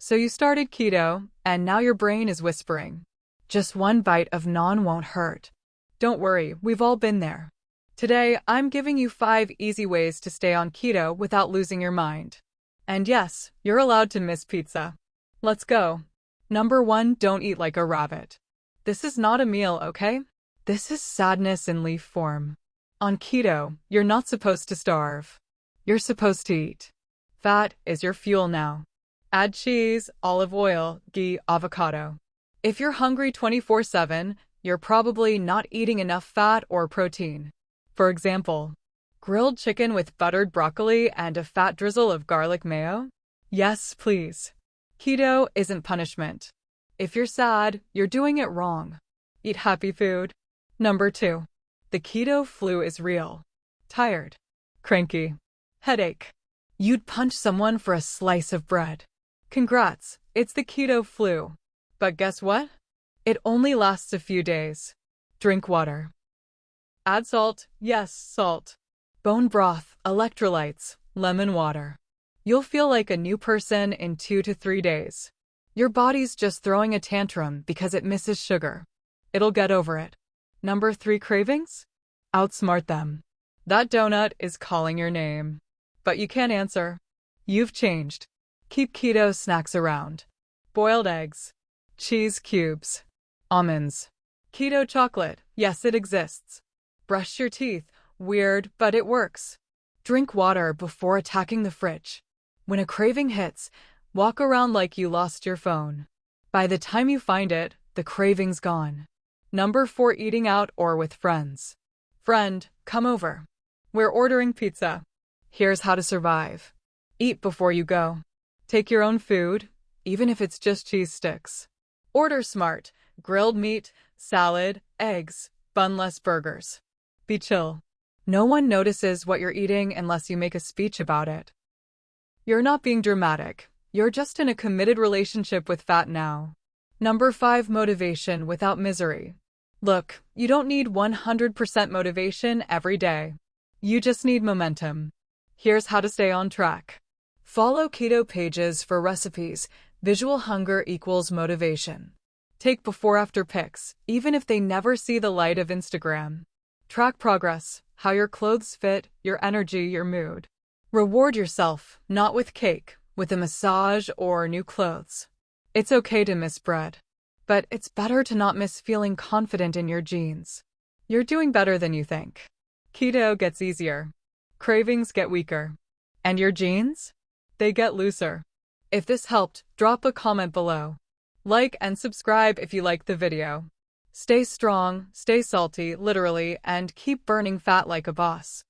So you started keto, and now your brain is whispering. Just one bite of naan won't hurt. Don't worry, we've all been there. Today, I'm giving you 5 easy ways to stay on keto without losing your mind. And yes, you're allowed to miss pizza. Let's go. Number 1, don't eat like a rabbit. This is not a meal, okay? This is sadness in leaf form. On keto, you're not supposed to starve. You're supposed to eat. Fat is your fuel now. Add cheese, olive oil, ghee, avocado. If you're hungry 24/7, you're probably not eating enough fat or protein. For example, grilled chicken with buttered broccoli and a fat drizzle of garlic mayo? Yes, please. Keto isn't punishment. If you're sad, you're doing it wrong. Eat happy food. Number 2. The keto flu is real. Tired. Cranky. Headache. You'd punch someone for a slice of bread. Congrats, it's the keto flu. But guess what? It only lasts a few days. Drink water. Add salt, yes, salt. Bone broth, electrolytes, lemon water. You'll feel like a new person in 2 to 3 days. Your body's just throwing a tantrum because it misses sugar. It'll get over it. Number 3, cravings? Outsmart them. That donut is calling your name. But you can't answer. You've changed. Keep keto snacks around. Boiled eggs. Cheese cubes. Almonds. Keto chocolate. Yes, it exists. Brush your teeth. Weird, but it works. Drink water before attacking the fridge. When a craving hits, walk around like you lost your phone. By the time you find it, the craving's gone. Number 4, eating out or with friends. Friend, come over. We're ordering pizza. Here's how to survive. Eat before you go. Take your own food, even if it's just cheese sticks. Order smart. Grilled meat, salad, eggs, bunless burgers. Be chill. No one notices what you're eating unless you make a speech about it. You're not being dramatic. You're just in a committed relationship with fat now. Number 5, motivation without misery. Look, you don't need 100% motivation every day. You just need momentum. Here's how to stay on track. Follow keto pages for recipes. Visual hunger equals motivation. Take before-after pics, even if they never see the light of Instagram. Track progress, how your clothes fit, your energy, your mood. Reward yourself, not with cake, with a massage or new clothes. It's okay to miss bread. But it's better to not miss feeling confident in your jeans. You're doing better than you think. Keto gets easier. Cravings get weaker. And your jeans? They get looser. If this helped, drop a comment below. Like and subscribe if you liked the video. Stay strong, stay salty, literally, and keep burning fat like a boss.